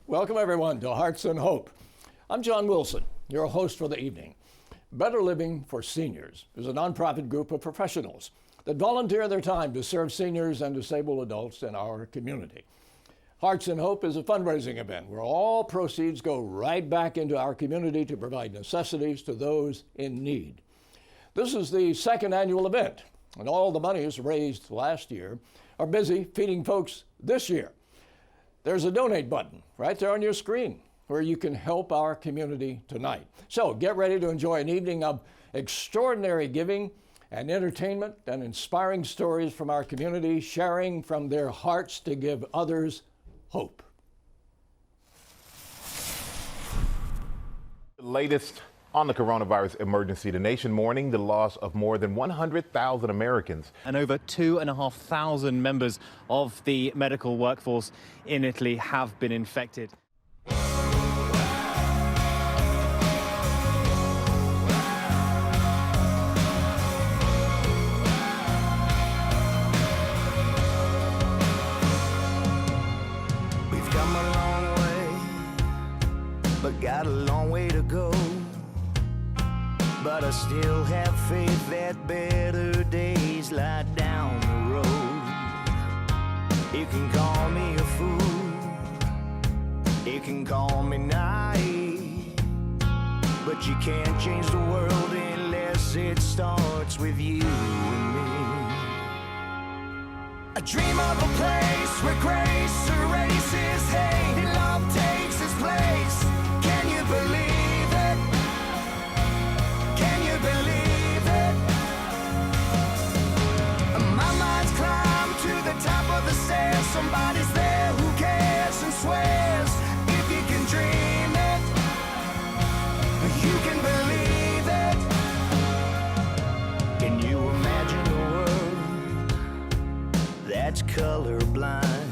Welcome, everyone, to Hearts and Hope. I'm John Wilson, your host for the evening. Better Living for Seniors is a nonprofit group of professionals that volunteer their time to serve seniors and disabled adults in our community. Hearts and Hope is a fundraising event where all proceeds go right back into our community to provide necessities to those in need. This is the second annual event, and all the monies raised last year are busy feeding folks this year. There's a donate button right there on your screen where you can help our community tonight. So get ready to enjoy an evening of extraordinary giving and entertainment and inspiring stories from our community, sharing from their hearts to give others hope. The latest on the coronavirus emergency, the nation mourning the loss of more than 100,000 Americans. And over 2,500 members of the medical workforce in Italy have been infected. We've come a long way, but got a long way to go. But I still have faith that better days lie down the road. You can call me a fool, you can call me naive, but you can't change the world unless it starts with you and me. I dream of a place where grace erases hate and love takes its place. Can you believe? Believe it. My mind's climbed to the top of the stairs. Somebody's there who cares and swears. If you can dream it, you can believe it. Can you imagine a world that's colorblind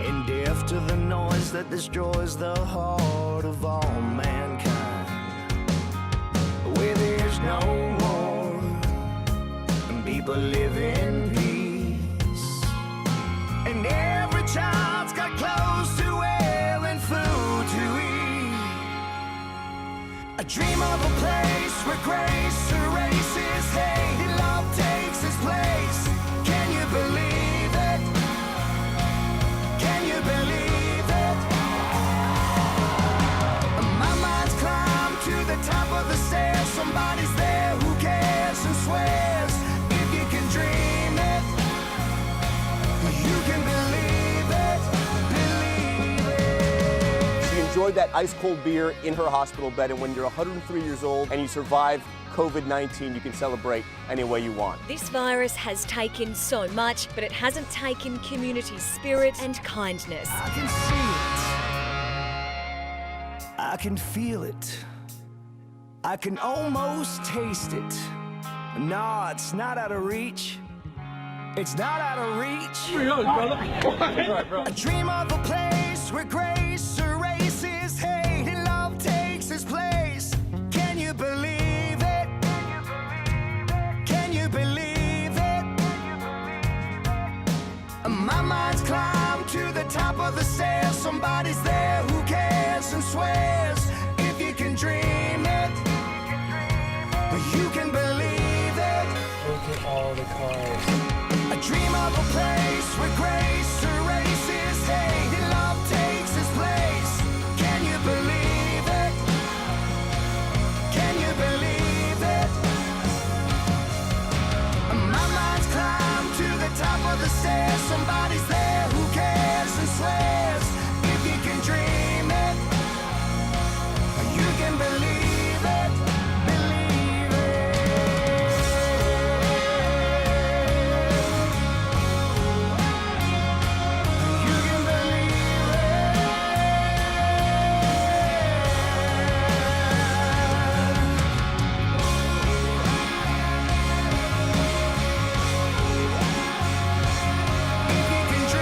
and deaf to the noise that destroys the heart of all mankind? Where there's no war and people live in peace, and every child's got clothes to wear and food to eat. I dream of a place where grace erases hate and love takes its place. Can you believe it? Can you believe it? My mind's climbed to the top of the stairs. Somebody's there who cares and swears. If you can dream it, you can believe it, believe it. She enjoyed that ice-cold beer in her hospital bed, and when you're 103 years old and you survive COVID-19, you can celebrate any way you want. This virus has taken so much, but it hasn't taken community spirit and kindness. I can see it. I can feel it. I can almost taste it. No, it's not out of reach. It's not out of reach. I dream of a place where grace erases hate and love takes its place. Can you believe it? Can you believe it? My mind's climbed to the top of the stairs. Somebody's there who cares and swears. If you can dream it, you can believe it. Look at all the cars. I dream of a place where grace erases hate and love takes its place. Can you believe it? Can you believe it? My mind's climbed to the top of the stairs. Somebody's there who cares and swears. If you can dream it, you can believe it. If you can dream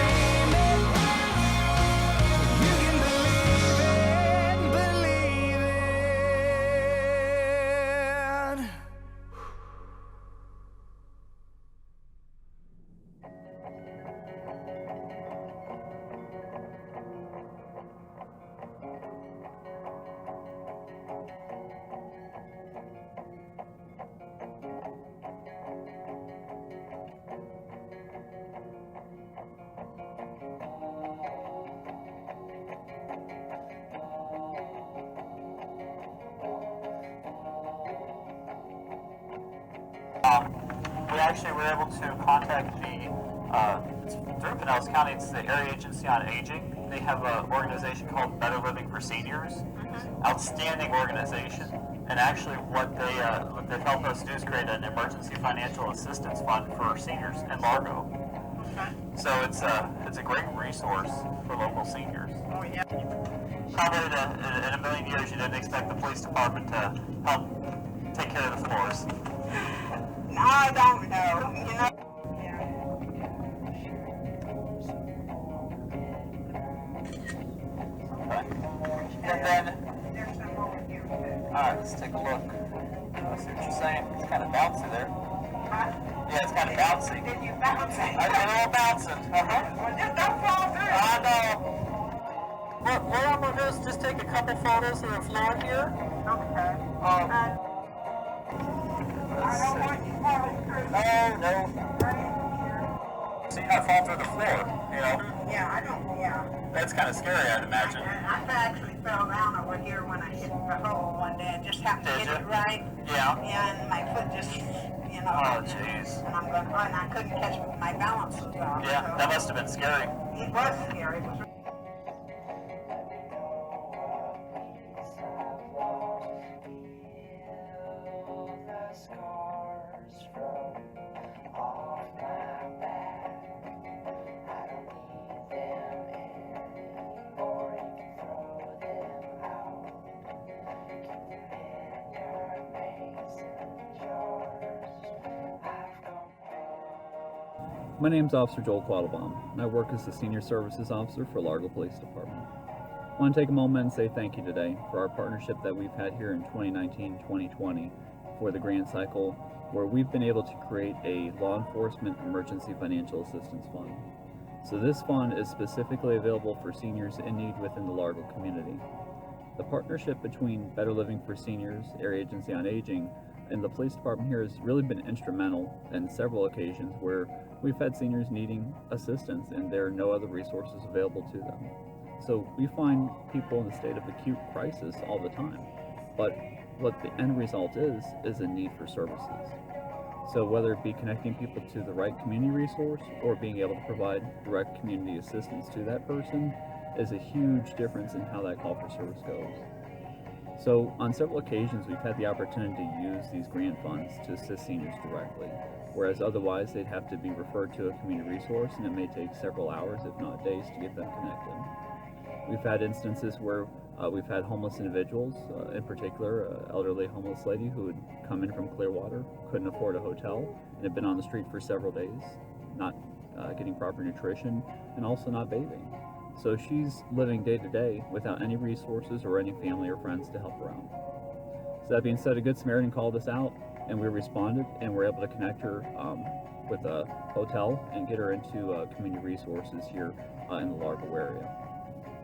we actually were able to contact it's through Pinellas County, it's the Area Agency on Aging. They have an organization called Better Living for Seniors. Outstanding organization. And actually what they've helped us do is create an emergency financial assistance fund for seniors in Largo. So it's a great resource for local seniors. Oh, yeah. Probably in a million years you didn't expect the police department to help take care of the floors. No, I don't know. You know. And then, alright, let's take a look. I see what you're saying. It's kind of bouncy there. Yeah, it's kind of bouncy. Did you bounce it? I did a little bouncing. Well, just don't fall through. I know. What I'm going to do is just take a couple photos of the floor here. Okay. I don't want you falling through. No. See, I fall through the floor, you know? Yeah, I don't, yeah. That's kind of scary, I'd imagine. I actually fell down over here when I hit the hole one day and just happened to hit it right. Yeah. And my foot just, you know. Oh, jeez. And I'm going, and I couldn't catch my balance as well. Yeah, so that must have been scary. It was scary. It was My name is Officer Joel Quattlebaum, and I work as the Senior Services Officer for Largo Police Department. I want to take a moment and say thank you today for our partnership that we've had here in 2019-2020 for the grant cycle, where we've been able to create a law enforcement emergency financial assistance fund. So this fund is specifically available for seniors in need within the Largo community. The partnership between Better Living for Seniors, Area Agency on Aging, and the police department here has really been instrumental in several occasions where we've had seniors needing assistance and there are no other resources available to them. So we find people in a state of acute crisis all the time, but what the end result is a need for services. So whether it be connecting people to the right community resource or being able to provide direct community assistance to that person is a huge difference in how that call for service goes. So on several occasions we've had the opportunity to use these grant funds to assist seniors directly, whereas otherwise they'd have to be referred to a community resource and it may take several hours, if not days, to get them connected. We've had instances where we've had homeless individuals, in particular an elderly homeless lady who had come in from Clearwater, couldn't afford a hotel, and had been on the street for several days, not getting proper nutrition, and also not bathing. So she's living day to day without any resources or any family or friends to help her out. So that being said, a Good Samaritan called us out and we responded and were able to connect her with a hotel and get her into community resources here in the Largo area.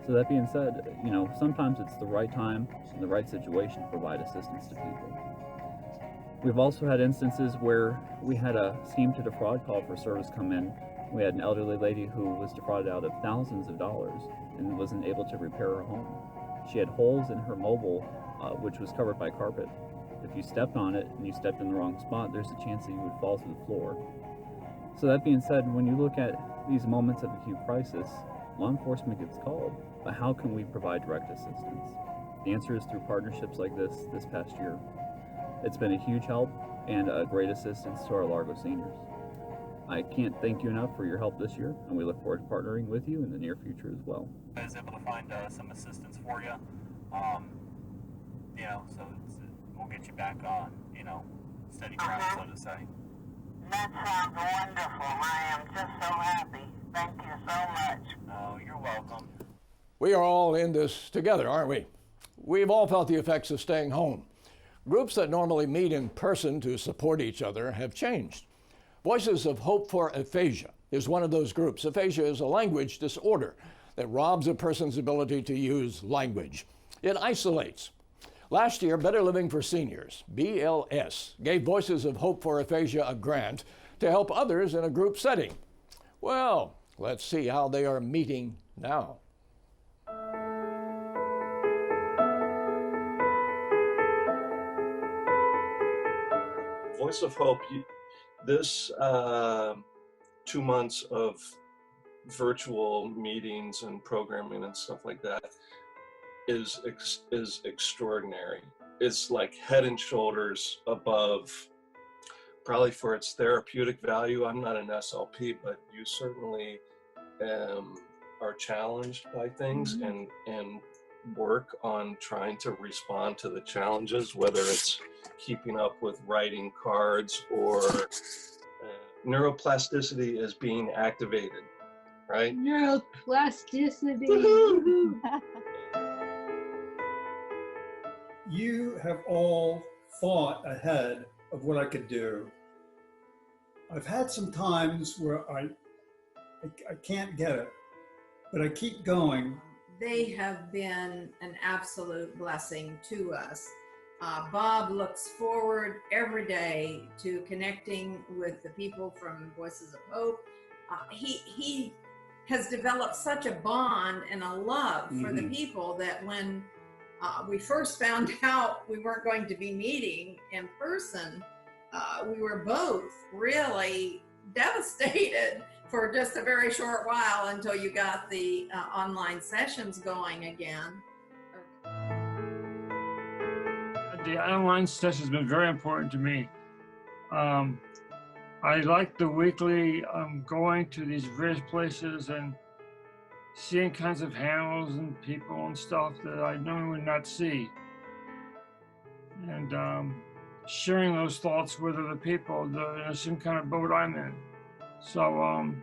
So that being said, you know, sometimes it's the right time and the right situation to provide assistance to people. We've also had instances where we had a scheme to defraud call for service come in. We had an elderly lady who was defrauded out of thousands of dollars and wasn't able to repair her home. She had holes in her mobile, which was covered by carpet. If you stepped on it and you stepped in the wrong spot, there's a chance that you would fall to the floor. So that being said, when you look at these moments of acute crisis, law enforcement gets called, but how can we provide direct assistance? The answer is through partnerships like this past year. It's been a huge help and a great assistance to our Largo seniors. I can't thank you enough for your help this year, and we look forward to partnering with you in the near future as well. I was able to find some assistance for you, you know, so we'll get you back on, you know, steady ground, so to say. That sounds wonderful. I am just so happy. Thank you so much. Oh, you're welcome. We are all in this together, aren't we? We've all felt the effects of staying home. Groups that normally meet in person to support each other have changed. Voices of Hope for Aphasia is one of those groups. Aphasia is a language disorder that robs a person's ability to use language. It isolates. Last year, Better Living for Seniors, BLS, gave Voices of Hope for Aphasia a grant to help others in a group setting. Well, let's see how they are meeting now. Voice of Hope, This 2 months of virtual meetings and programming and stuff like that is extraordinary. It's like head and shoulders above, probably for its therapeutic value. I'm not an SLP, but you certainly are challenged by things and work on trying to respond to the challenges, whether it's keeping up with writing cards or neuroplasticity is being activated, right? Neuroplasticity. You have all thought ahead of what I could do. I've had some times where I can't get it, but I keep going. They have been an absolute blessing to us. Bob looks forward every day to connecting with the people from Voices of Hope. He has developed such a bond and a love for the people that when we first found out we weren't going to be meeting in person, we were both really devastated for just a very short while until you got the online sessions going again. The online session has been very important to me. I like the weekly going to these various places and seeing kinds of animals and people and stuff that I normally would not see. And sharing those thoughts with other people that are in the same kind of boat I'm in. So,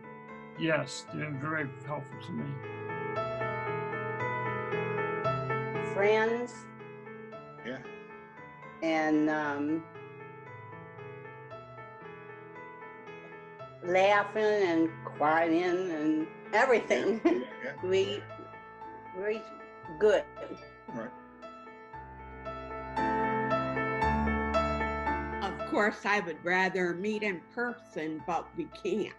yes, they've been very helpful to me. Friends. Yeah. And laughing and crying and everything. Yeah. We good. Right. Of course, I would rather meet in person, but we can't.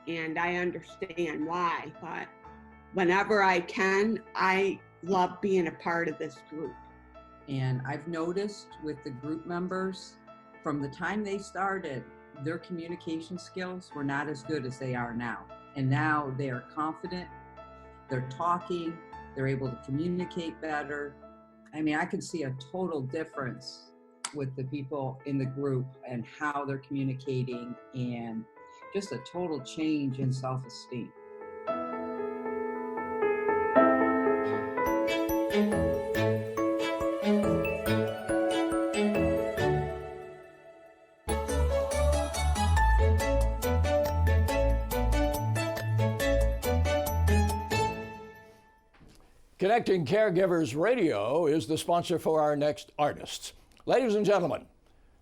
And I understand why, but whenever I can, I love being a part of this group. And I've noticed with the group members, from the time they started, their communication skills were not as good as they are now. And now they are confident, they're talking, they're able to communicate better. I mean, I can see a total difference with the people in the group and how they're communicating, and just a total change in self-esteem. Connecting Caregivers Radio is the sponsor for our next artists. Ladies and gentlemen,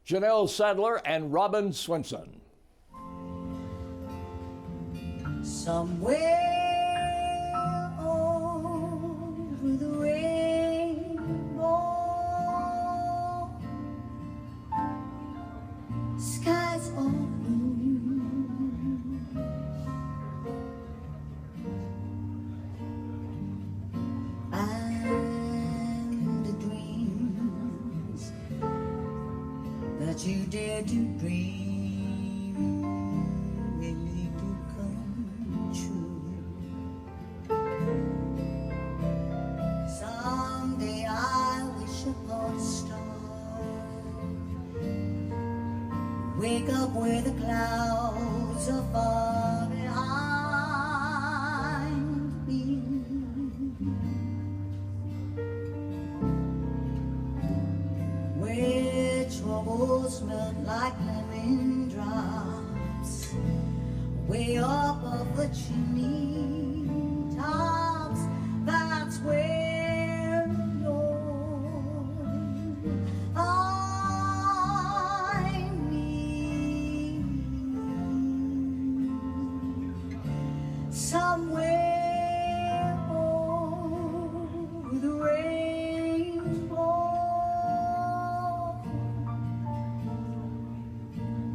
Janelle Sadler and Robin Swinson. Somewhere over the rainbow, skies all blue, and the dreams that you dare to dream really do come true. Someday I wish upon a star, wake up where the clouds are far behind me, where troubles melt like lemon drops, way up of the chimney tops. That's where you'll find me. Somewhere over the rainbow,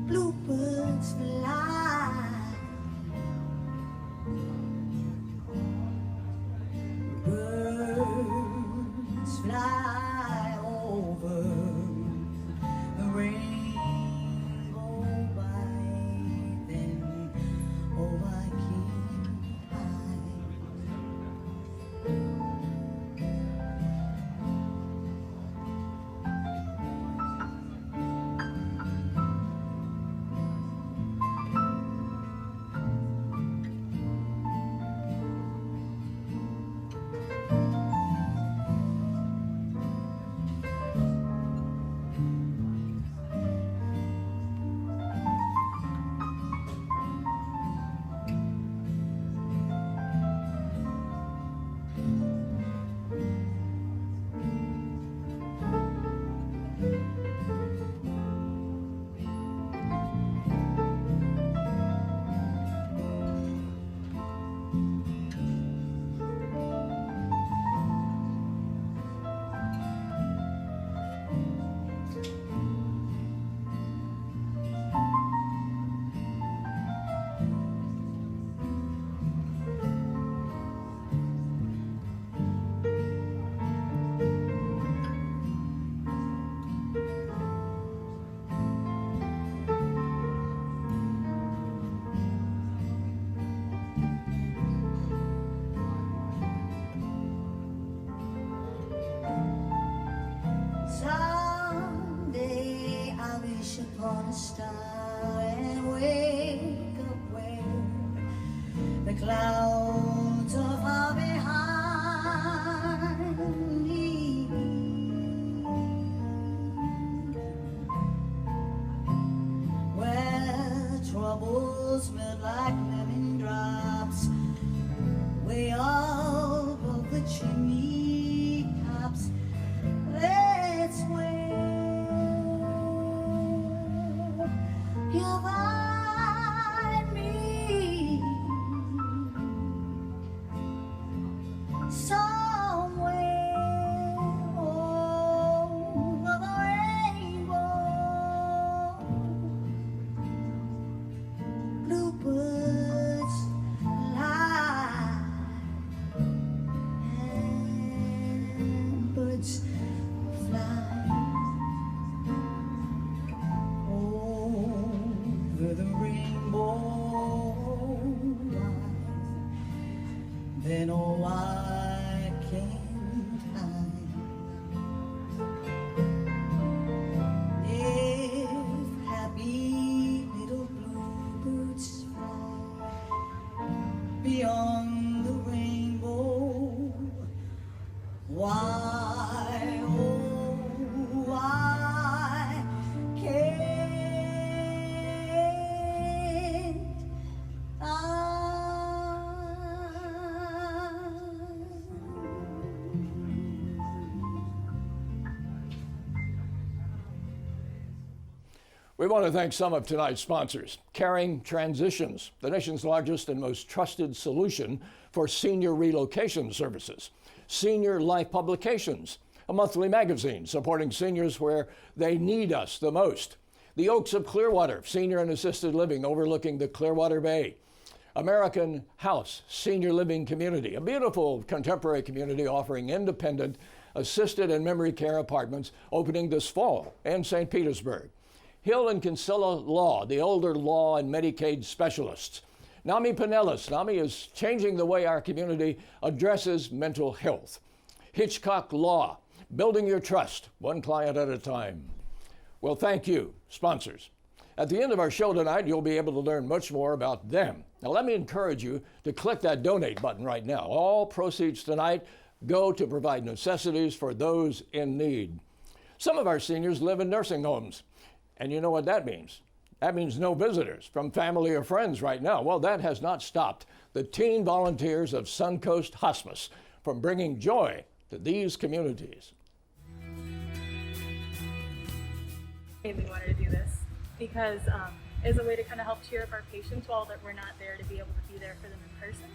bluebirds fly, birds fly over the rainbow by rainbows melt like lemon drops way up of the chimney tops. That's where you'll find me, somewhere over the rainbow. Bluebirds fly and birds fly over the rainbow. Then oh, why can't I? If happy little bluebirds fly beyond the rainbow, why, oh, why can't I? We want to thank some of tonight's sponsors. Caring Transitions, the nation's largest and most trusted solution for senior relocation services. Senior Life Publications, a monthly magazine supporting seniors where they need us the most. The Oaks of Clearwater, senior and assisted living overlooking the Clearwater Bay. American House Senior Living Community, a beautiful contemporary community offering independent, assisted and memory care apartments opening this fall in St. Petersburg. Hill and Kinsella Law, the older law and Medicaid specialists. NAMI Pinellas. NAMI is changing the way our community addresses mental health. Hitchcock Law, building your trust, one client at a time. Well, thank you, sponsors. At the end of our show tonight, you'll be able to learn much more about them. Now, let me encourage you to click that donate button right now. All proceeds tonight go to provide necessities for those in need. Some of our seniors live in nursing homes. And you know what that means? That means no visitors from family or friends right now. Well, that has not stopped the teen volunteers of Suncoast Hospice from bringing joy to these communities. We wanted to do this because it's a way to kind of help cheer up our patients while that we're not there to be able to be there for them in person.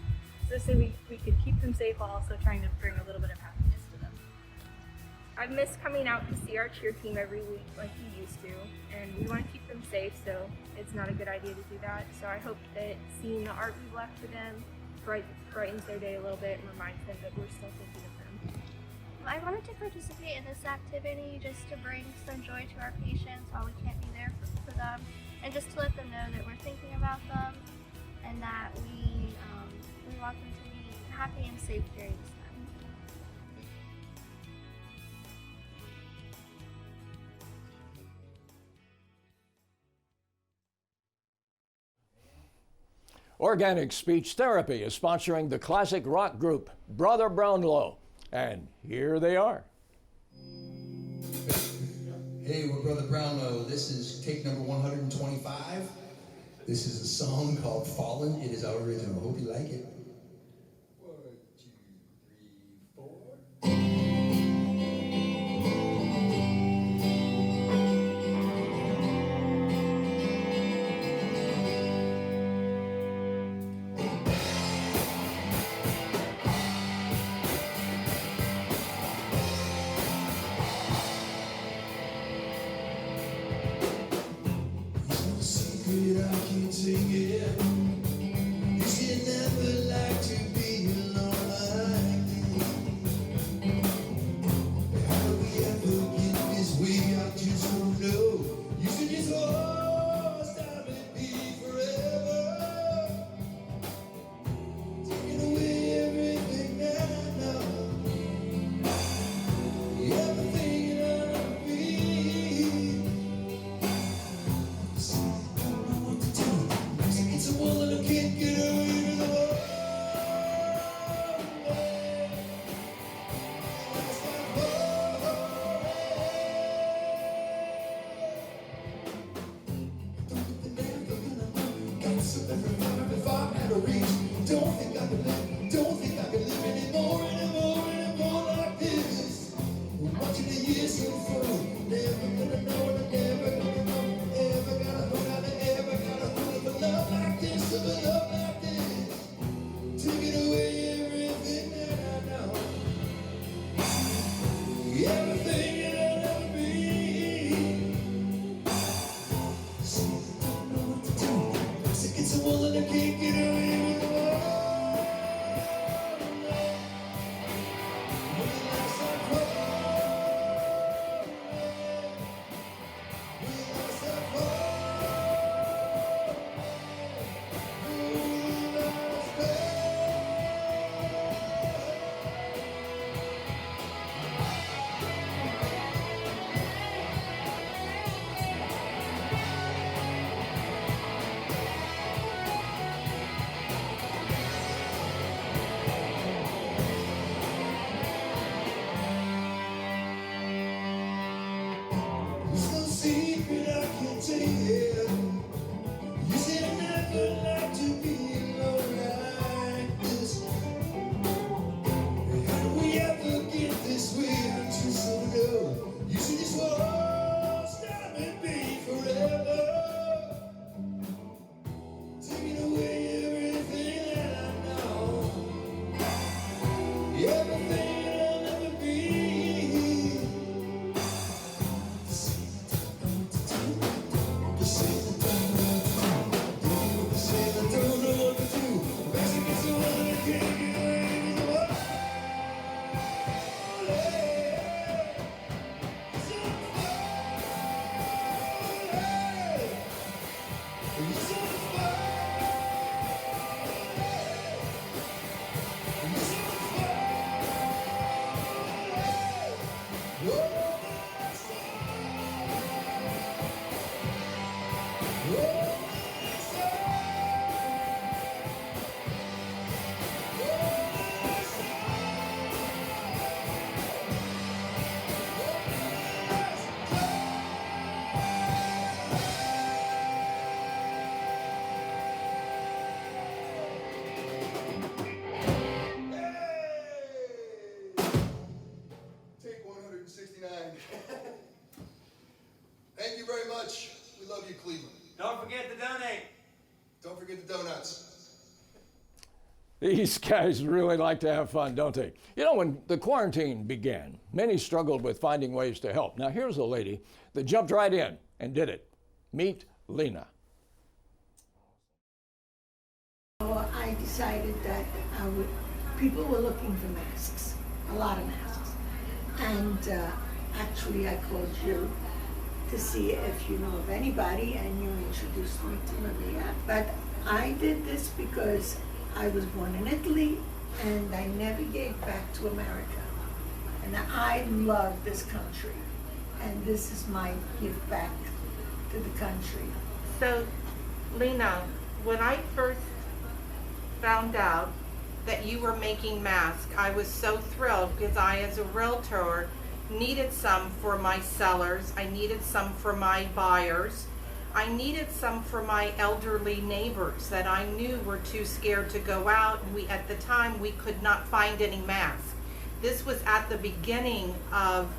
So this way we could keep them safe while also trying to bring a little bit of happiness to them. I miss coming out to see our cheer team every week like we used to, and we want to keep them safe, so it's not a good idea to do that. So I hope that seeing the art we've left for them brightens their day a little bit and reminds them that we're still thinking of them. I wanted to participate in this activity just to bring some joy to our patients while we can't be there for them, and just to let them know that we're thinking about them and that we want them to be happy and safe during this time. Organic Speech Therapy is sponsoring the classic rock group Brother Brownlow, and here they are. Hey, we're Brother Brownlow. This is take number 125. This is a song called Fallen. It is our original. Hope you like it. 1, 2, 3, 4. I can't sing it. You should never like to be alone like this. How do we ever get this way? I just don't know. You should just hold, stop and be forever. Taking away everything that I know. Everything that I feel. It's a woman who can't get her into the world. Got something Thank you very much. We love you, Cleveland. Don't forget to donate. Don't forget the donuts. These guys really like to have fun, don't they? You know, when the quarantine began, many struggled with finding ways to help. Now, here's a lady that jumped right in and did it. Meet Lena. I decided that people were looking for masks, a lot of masks. And actually, I called you to see if you know of anybody, and you introduced me to Maria. But I did this because I was born in Italy, and I never gave back to America. And I love this country, and this is my gift back to the country. So, Lena, when I first found out that you were making masks, I was so thrilled because I, as a realtor, needed some for my sellers, I needed some for my buyers, I needed some for my elderly neighbors that I knew were too scared to go out, and at the time we could not find any masks. This was at the beginning of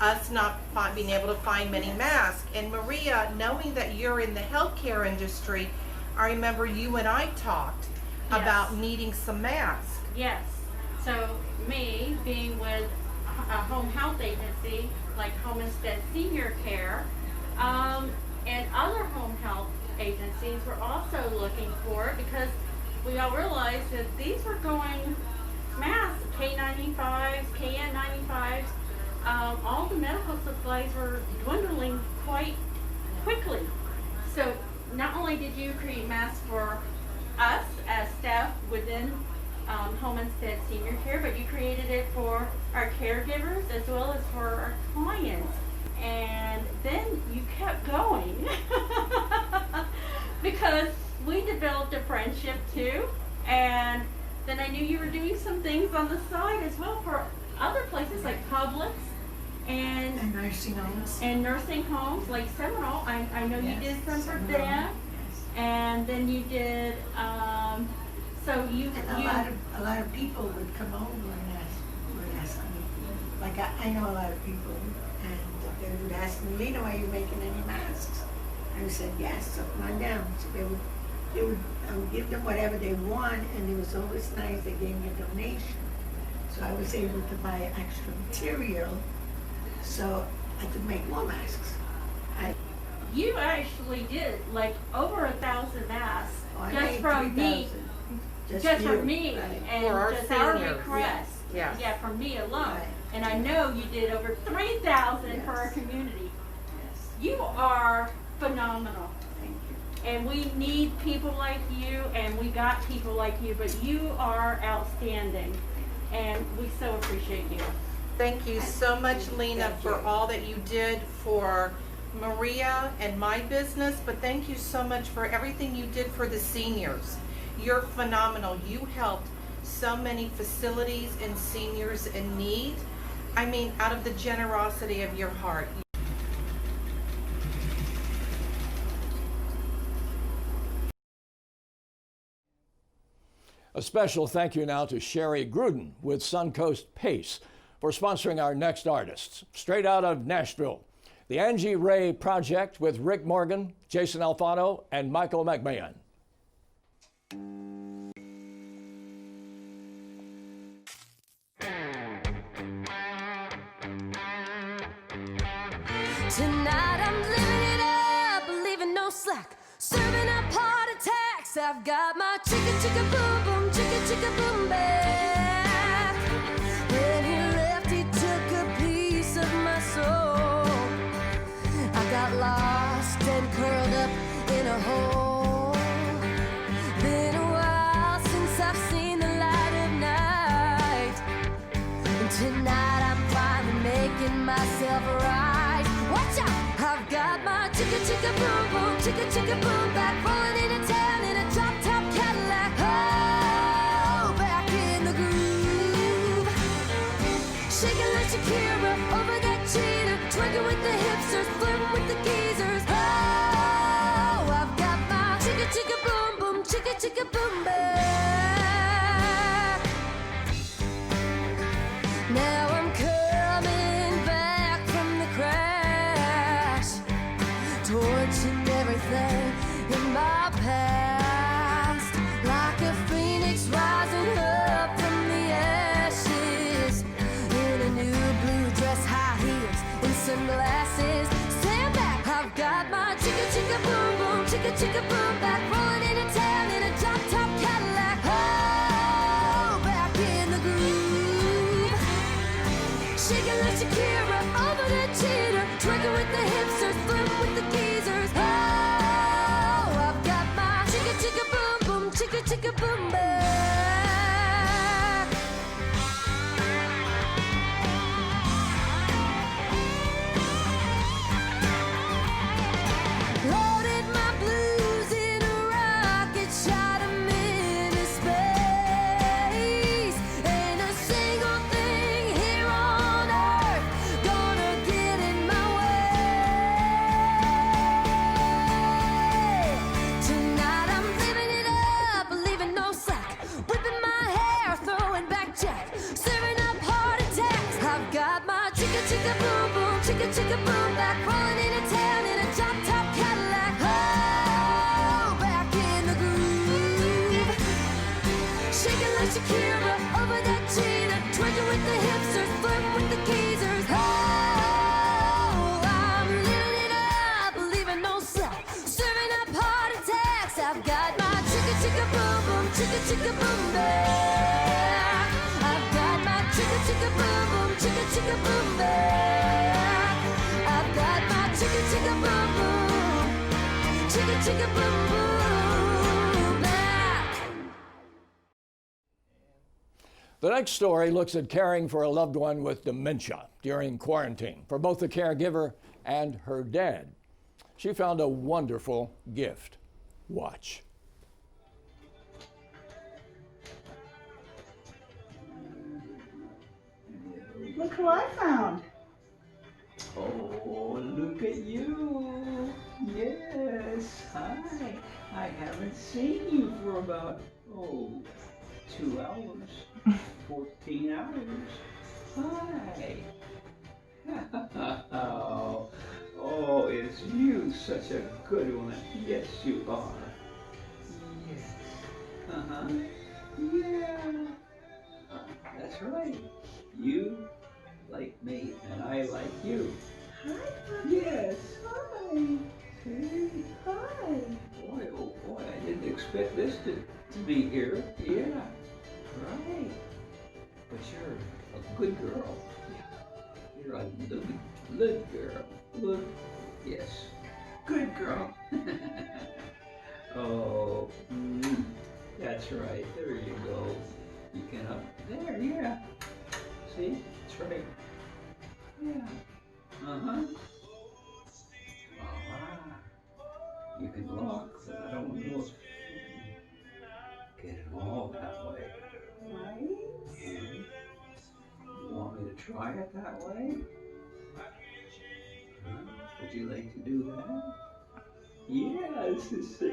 us not being able to find many masks. And Maria, knowing that you're in the healthcare industry, I remember you and I talked about needing some masks. Yes. So me being with a home health agency like Homestead Senior Care and other home health agencies were also looking for it because we all realized that these were going masks, K95s, KN95s, all the medical supplies were dwindling quite quickly. So not only did you create masks for us as staff within Homestead Senior Care, but you created it for our caregivers as well as for our clients. And then you kept going because we developed a friendship too. And then I knew you were doing some things on the side as well for other places like Publix and nursing homes. And nursing homes like Seminole. I know you did some for them. and then you did. So you And a lot of people would come over and ask me. Like I know a lot of people, and they would ask me, Lena, are you making any masks? I said yes. So come on down. So I would give them whatever they want, and it was always nice. They gave me a donation, so I was able to buy extra material, so I could make more masks. You actually did like over 1,000 masks I just made from me. 3,000. Just you, from me right. and For our just our seniors, request. yes. Yeah, from me alone. Right. And I know you did over 3,000 for our community. Yes. You are phenomenal. Thank you. And we need people like you, and we got people like you, but you are outstanding. And we so appreciate you. Thank you so much, Lena, Thank for you. all that you did for Maria and my business, but thank you so much for everything you did for the seniors. You're phenomenal. You helped so many facilities and seniors in need. I mean, out of the generosity of your heart. A special thank you now to Sherry Gruden with Suncoast Pace for sponsoring our next artists. Straight out of Nashville, the Angie Ray Project with Rick Morgan, Jason Alfano, and Michael McMahon. Tonight I'm living it up, leaving no slack, serving up heart attacks. I've got my chicka chicka boom boom, chicka chicka boom back. When he left, he took a piece of my soul. I got lost and curled up in a hole. Been a while since I've seen the light of night, and tonight I'm finally making myself right. Watch out! I've got my chicka chicka boom boom, chicka chicka boom back, rolling into town in a drop top Cadillac. Oh, back in the groove, shaking like Shakira over that cheetah, twerking with the hipsters, flirting with the geezers. Oh, I've got my chicka chicka boom boom, chicka chicka boom back. Now I'm coming back from the crash, torching everything in my past, like a phoenix rising up from the ashes, in a new blue dress, high heels, and sunglasses. Stand back, I've got my chicka chicka boom boom, chicka chicka boom back, rolling into town in a drop top Cadillac. Oh, back in the groove, shaking like Shakira over that cheetah, twerking with the hipsters, flirting with the geezers. Oh, I've got my chicka chicka boom boom, chicka chicka boom back. Loaded my blues in a rocket, shot 'em into space. Ain't a single thing here on earth gonna get in my way. Tonight I'm living it up, leaving no slack, whipping my hair, throwing back jack, serving up heart attacks. I've got my chicka chicka boom boom, chicka chicka boom back, rolling into town in a drop top Cadillac. Oh, back in the groove, shaking like Shakira over that cheetah, twerking with the hipsters, flirting with the geezers. Oh, I'm living it up, leaving no slack, serving up heart attacks. I've got my chicka chicka boom boom, chicka chicka boom back. I've got my chicka chicka boom boom, chicka chicka boom back. I've got my chicka chicka boom boom, chicka chicka boom boom back. The next story looks at caring for a loved one with dementia during quarantine for both the caregiver and her dad. She found a wonderful gift. Watch. Look who I found. Oh, look at you. Yes. Hi. I haven't seen you for about, 2 hours. 14 hours. Hi. Oh, it's you, such a good one. Yes, you are. Yes. Uh-huh. Yeah. That's right. You like me, and I like you. Hi. Yes. Hi. Hey. Hi. Boy, oh boy, I didn't expect this to be here. Yeah. Right. But you're a good girl. You're a good girl. Good. Yes. Good girl. Oh, that's right. There you go. You can up there, yeah. See? That's right. Yeah. Uh-huh. You can walk, but I don't know if you can get it all that way. Right? You want me to try it that way? Would you like to do that? Yes,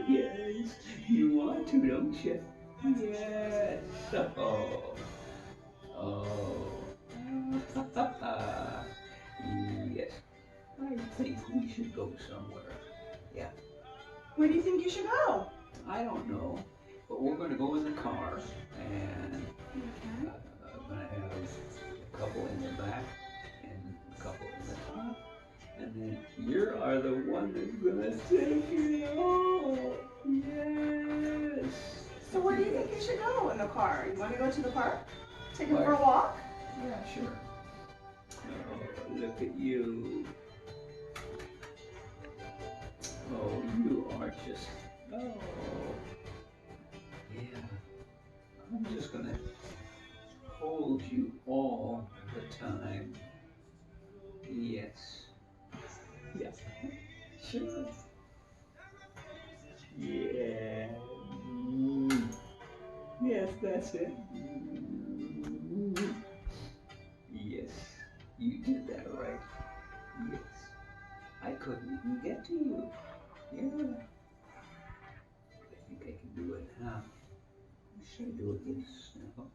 yes. You want to, don't you? Yes. Yes. I think we should go somewhere. Yeah. Where do you think you should go? I don't know, but we're going to go in the car, and I'm going to have a couple in the back and a couple in the top, and then you are the one that's going to take it all. Yes. So where do you think you should go in the car? You want to go to the park? Take it Park. for a walk? Yeah, sure. Oh, look at you. Oh, you are just, yeah. I'm just gonna hold you all the time. Yes. Yes. Sure. Yeah. Yes, that's it. Yes. You did that right. Yes. I couldn't even get to you. Yeah. I think I can do it now. Should I do it this now?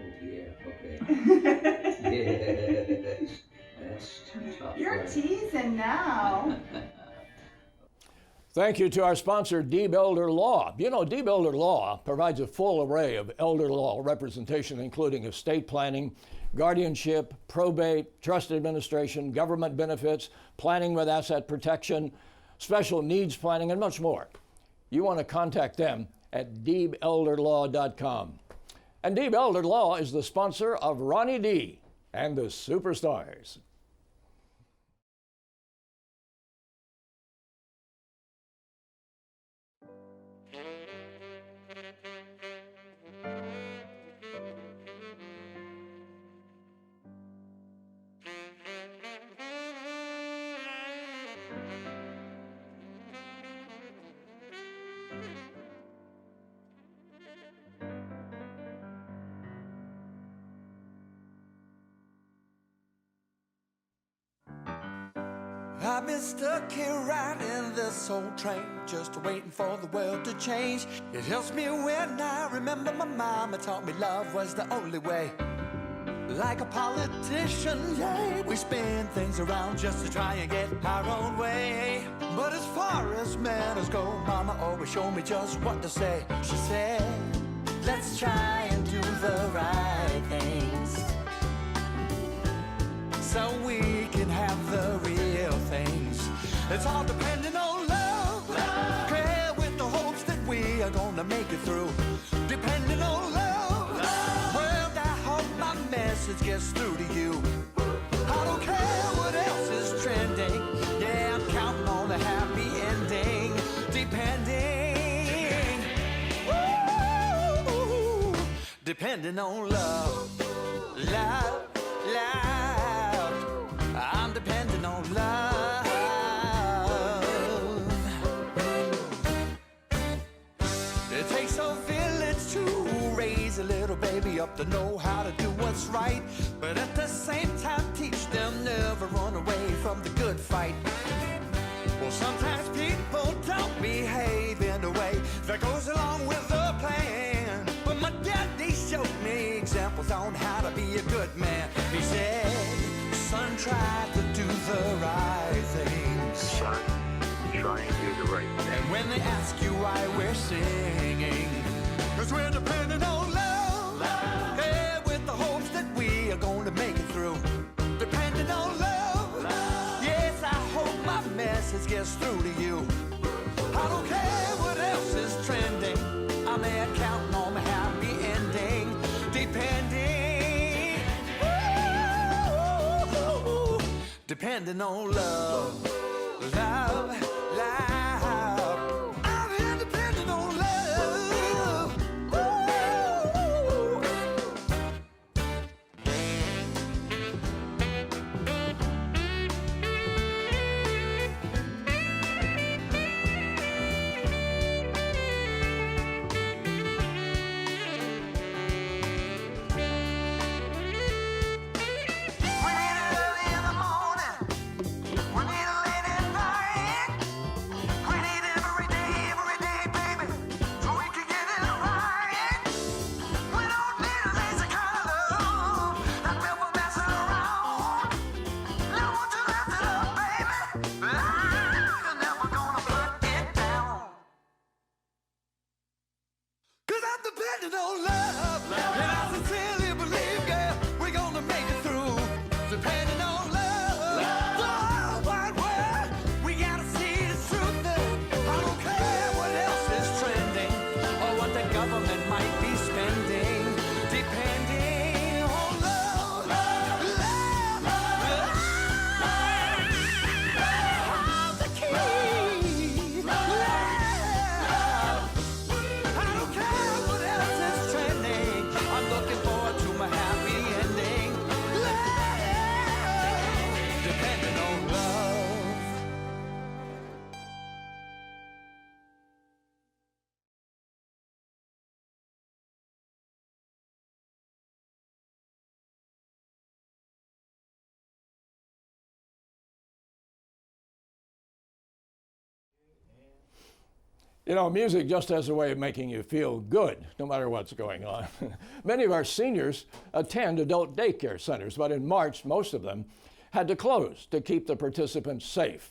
Oh yeah, okay. Yes. That's too tough. You're right? teasing now. Thank you to our sponsor, Deeb Elder Law. You know, Deeb Elder Law provides a full array of elder law representation, including estate planning, guardianship, probate, trust administration, government benefits, planning with asset protection, special needs planning, and much more. You want to contact them at deebelderlaw.com. And Deeb Elder Law is the sponsor of Ronnie D and the Superstars. I've been stuck here riding this old train, just waiting for the world to change. It helps me when I remember my mama taught me love was the only way. Like a politician, yeah, we spin things around just to try and get our own way. But as far as manners go, mama always showed me just what to say. She said, let's try and do the right things, so we can have the real things. It's all depending on love, care with the hopes that we are gonna make it through. Depending on love, world, I hope my message gets through to you. I don't care what else is trending, yeah, I'm counting on a happy ending. Depending on love, love, love. I'm depending on love. It takes a village to raise a little baby up to know how to do what's right, but at the same time teach them never run away from the good fight. Well, sometimes people don't behave in a way that goes along with the plan. But my daddy showed me examples on how to be a good man. He said, son, try to do the right things. Son, try and do the right thing. And when they ask you why we're singing, 'cause we're depending on love. Hey, with the hopes that we are going to make it through. Depending on love. Yes, I hope my message gets through to you. I don't care what else is trending. I'm there counting on my happy ending. Depending on love. Love. I'm here depending on love. You know, music just has a way of making you feel good, no matter what's going on. Many of our seniors attend adult daycare centers, but in March, most of them had to close to keep the participants safe.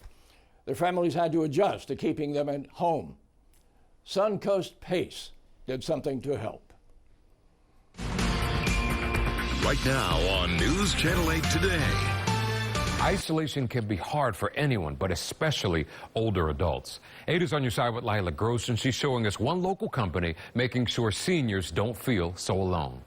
Their families had to adjust to keeping them at home. Suncoast PACE did something to help. Right now on News Channel 8 Today. Isolation can be hard for anyone, but especially older adults. 8 is on your side with Lila Gross, and she's showing us one local company making sure seniors don't feel so alone.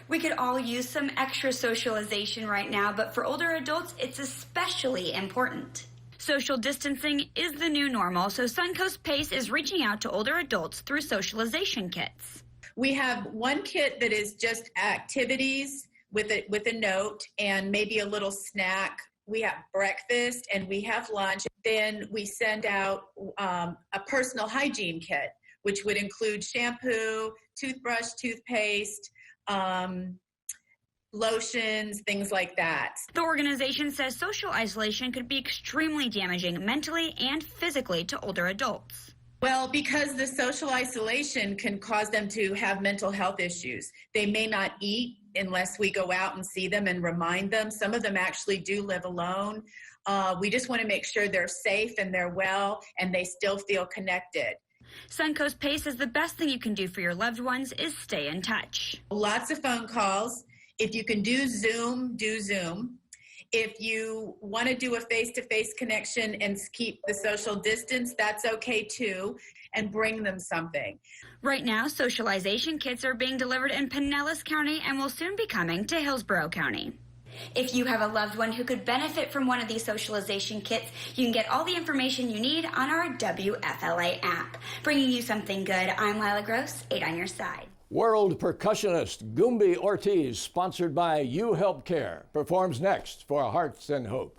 We could all use some extra socialization right now, but for older adults, it's especially important. Social distancing is the new normal, so Suncoast PACE is reaching out to older adults through socialization kits. We have one kit that is just activities with a note and maybe a little snack. We have breakfast and we have lunch. Then we send out a personal hygiene kit, which would include shampoo, toothbrush, toothpaste, lotions, things like that. The organization says social isolation could be extremely damaging mentally and physically to older adults. Well, because the social isolation can cause them to have mental health issues. They may not eat unless we go out and see them and remind them. Some of them actually do live alone. We just want to make sure they're safe and they're well and they still feel connected. Suncoast PACE says the best thing you can do for your loved ones is stay in touch. Lots of phone calls. If you can do Zoom, do Zoom. If you want to do a face-to-face connection and keep the social distance, that's okay too, and bring them something. Right now, socialization kits are being delivered in Pinellas County and will soon be coming to Hillsborough County. If you have a loved one who could benefit from one of these socialization kits, you can get all the information you need on our WFLA app. Bringing you something good, I'm Lila Gross, 8 on your side. World percussionist Gumby Ortiz, sponsored by You Help Care, performs next for Hearts and Hope.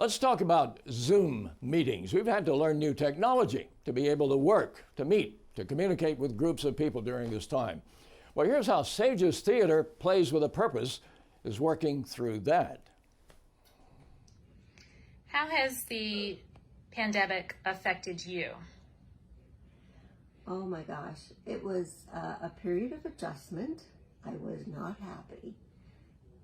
Let's talk about Zoom meetings. We've had to learn new technology to be able to work, to meet, to communicate with groups of people during this time. Well, here's how Sages Theater Plays with a Purpose is working through that. How has the pandemic affected you? Oh my gosh, it was a period of adjustment. I was not happy,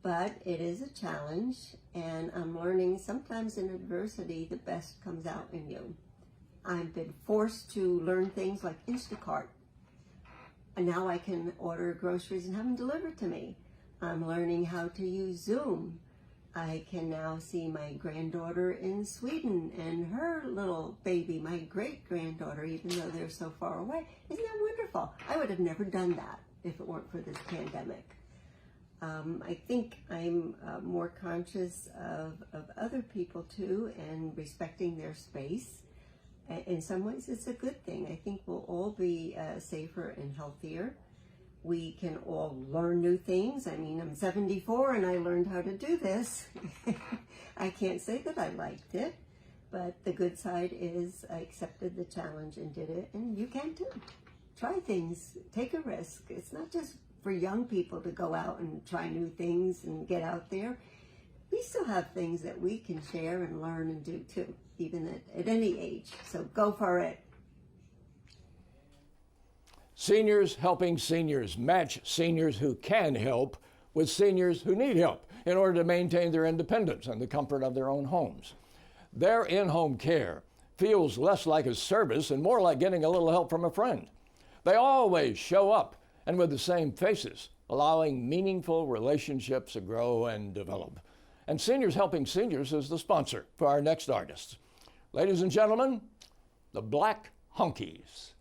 but it is a challenge, and I'm learning sometimes in adversity the best comes out in you. I've been forced to learn things like Instacart, and now I can order groceries and have them delivered to me. I'm learning how to use Zoom. I can now see my granddaughter in Sweden and her little baby, my great-granddaughter, even though they're so far away. Isn't that wonderful? I would have never done that if it weren't for this pandemic. I think I'm more conscious of other people too, and respecting their space. In some ways, it's a good thing. I think we'll all be safer and healthier. We can all learn new things. I mean, I'm 74 and I learned how to do this. I can't say that I liked it, but the good side is I accepted the challenge and did it, and you can too. Try things, take a risk. It's not just for young people to go out and try new things and get out there. We still have things that we can share and learn and do too, even at any age. So go for it. Seniors helping seniors. Match seniors who can help with seniors who need help in order to maintain their independence and the comfort of their own homes. Their in-home care feels less like a service and more like getting a little help from a friend. They always show up, and with the same faces, allowing meaningful relationships to grow and develop. And Seniors Helping Seniors is the sponsor for our next artist. Ladies and gentlemen, the Black Hunkies.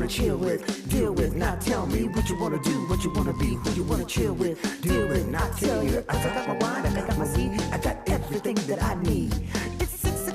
Chill with, deal with, not tell me what you wanna do, what you wanna be, who you wanna chill with, deal with, not tell you. I got my wine, I got my weed, I got everything that I need. It's 6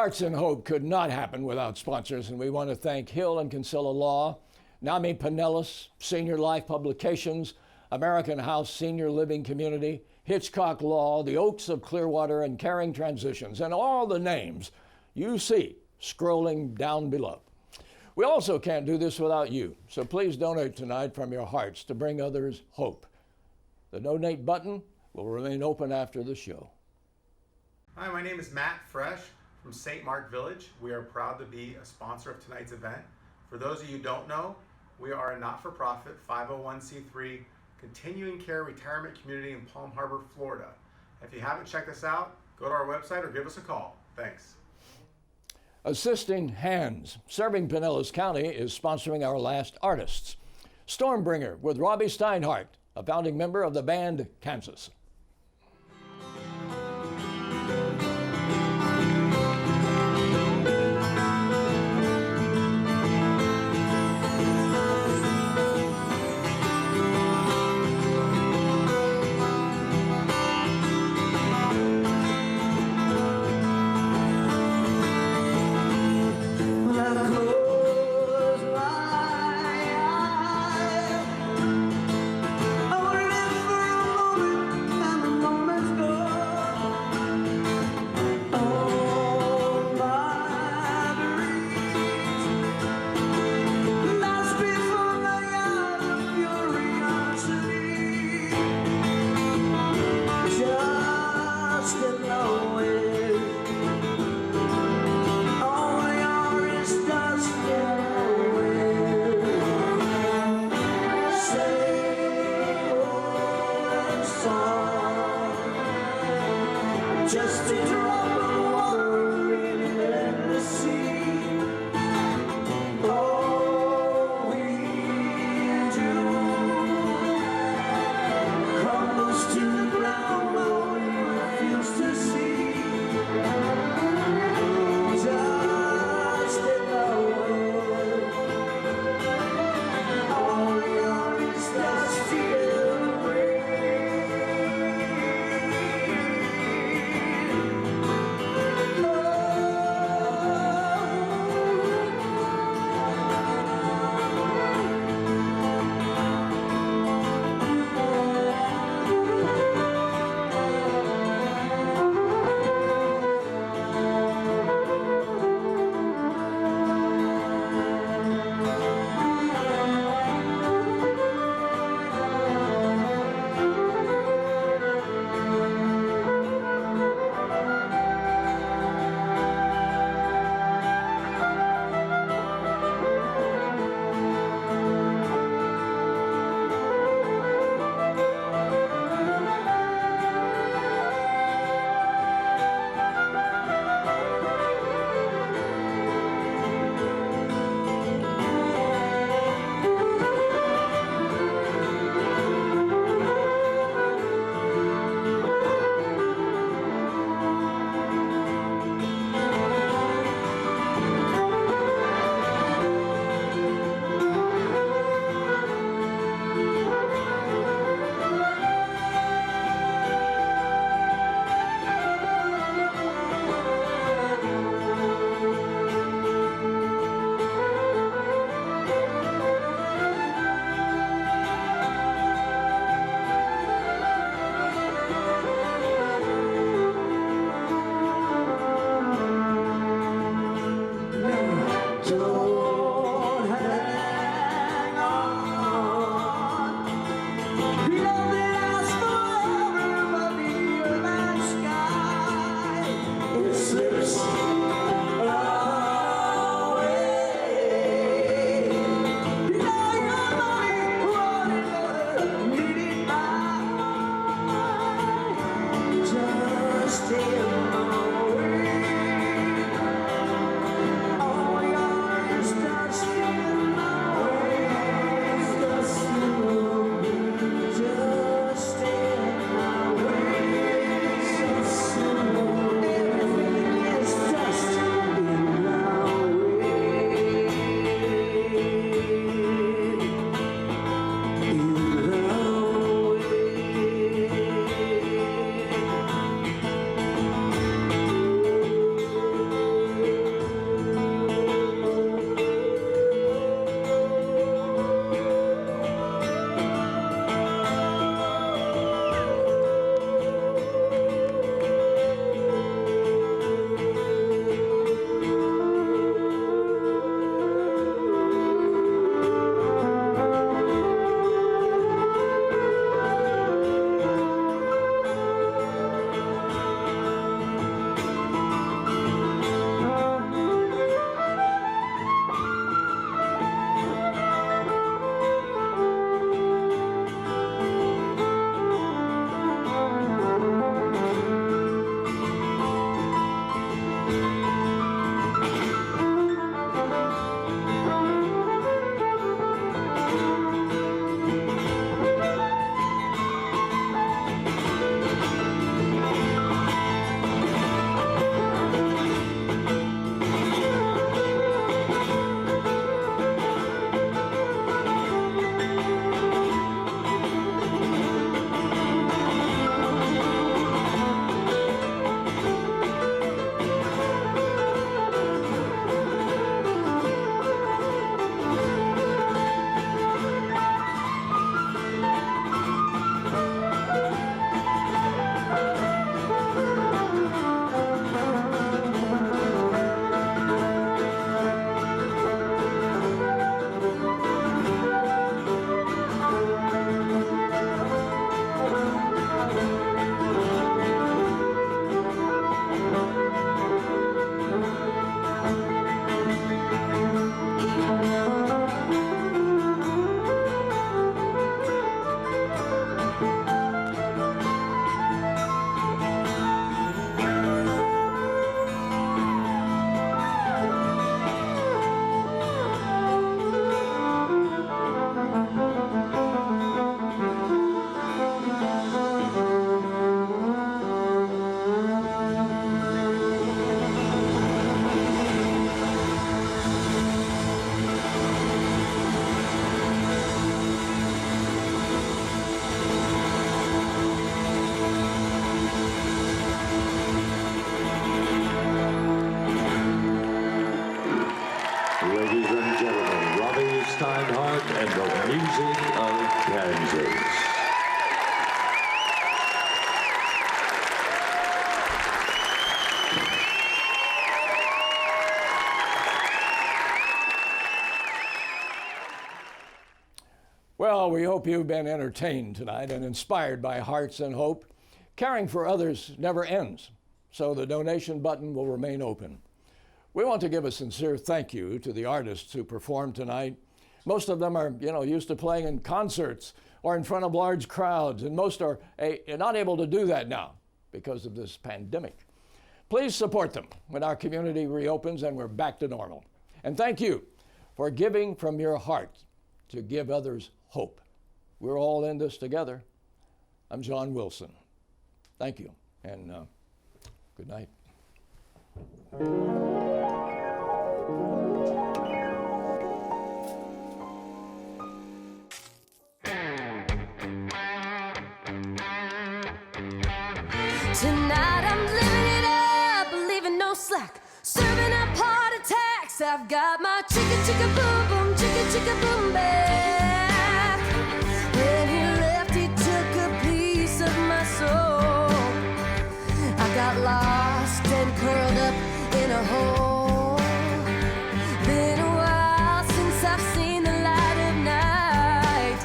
Hearts and Hope could not happen without sponsors, and we want to thank Hill and Kinsella Law, NAMI Pinellas, Senior Life Publications, American House Senior Living Community, Hitchcock Law, the Oaks of Clearwater, and Caring Transitions, and all the names you see scrolling down below. We also can't do this without you, so please donate tonight from your hearts to bring others hope. The donate button will remain open after the show. Hi, my name is Matt Fresh from St. Mark Village. We are proud to be a sponsor of tonight's event. For those of you who don't know, we are a not-for-profit 501c3 continuing care retirement community in Palm Harbor, Florida. If you haven't checked us out, go to our website or give us a call. Thanks. Assisting Hands, serving Pinellas County, is sponsoring our last artists. Stormbringer with Robbie Steinhardt, a founding member of the band Kansas. I wanna live for a moment. gentlemen, Robbie Steinhardt and the Music of Kansas. Well, we hope you've been entertained tonight and inspired by Hearts and Hope. Caring for others never ends, so the donation button will remain open. We want to give a sincere thank you to the artists who performed tonight. Most of them are, used to playing in concerts or in front of large crowds, and most are not able to do that now because of this pandemic. Please support them when our community reopens and we're back to normal. And thank you for giving from your heart to give others hope. We're all in this together. I'm John Wilson. Thank you, and good night. Tonight I'm living it up, leaving no slack, serving up heart attacks. I've got my chicka chicka boom boom, chicka chicka boom back. When he left, he took a piece of my soul. I got lost and curled up in a hole. Been a while since I've seen the light of night,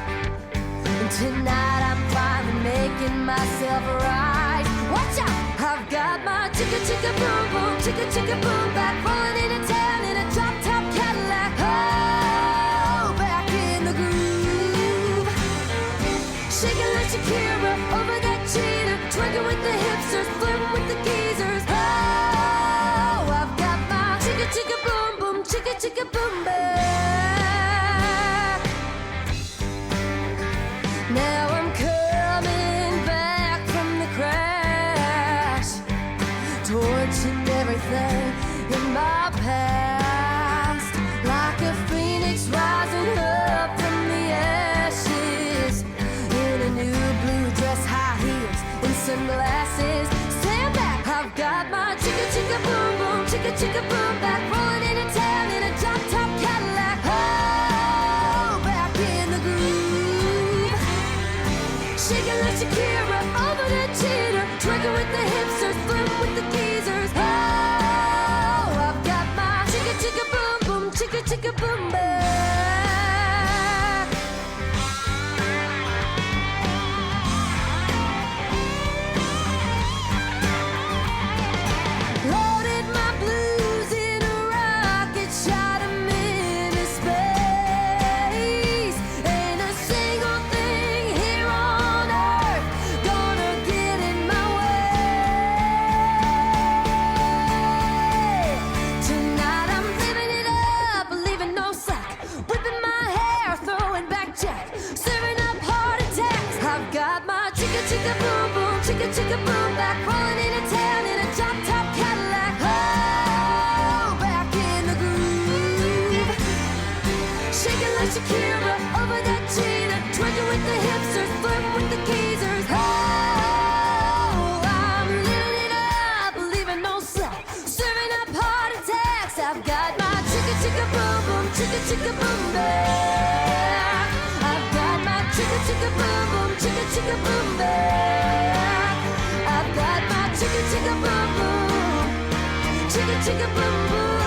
and tonight I'm finally making myself right. Watch out! I've got my chicka chicka boom boom, chicka chicka boom back, rolling into town in a drop top Cadillac. Oh, back in the groove, shaking like Shakira over that cheater, twerking with the hipsters, flirting with the geezers. Oh, I've got my chicka chicka boom boom, chicka chicka boom back. Now I'm coming back from the crash, torching everything in my past, like a phoenix rising up from the ashes, in a new blue dress, high heels, and sunglasses. Stand back, I've got my chicka chicka boom boom, chicka chicka boom back, rolling into town in a drop top Cadillac. Oh, back in the groove, shaking like Shakira over that cheater, twerking with the hipsters, flirting with the geezers. Oh, I've got my chicka chicka boom boom, chicka chicka boom back. Loaded my blues in a rocket, shot 'em into space. Ain't a single thing here on earth gonna get in my way. Tonight I'm living it up, leaving no slack, whipping my hair, throwing back Jack, serving up heart attacks. I've got my chicka chicka boom boom, chicka chicka boom back, rolling into town in a drop top Cadillac. Oh, back in the groove, shaking like Shakira over that cheetah, twerking with the hipsters, flirting with the geezers. Oh, I'm living it up, leaving no slack, serving up heart attacks. I've got my chicka chicka boom boom, chicka chicka boom back. I've got my chicka chicka boom boom, chicka chicka boom back. I've got my chicka chicka boom boom, chicka chicka boom boom.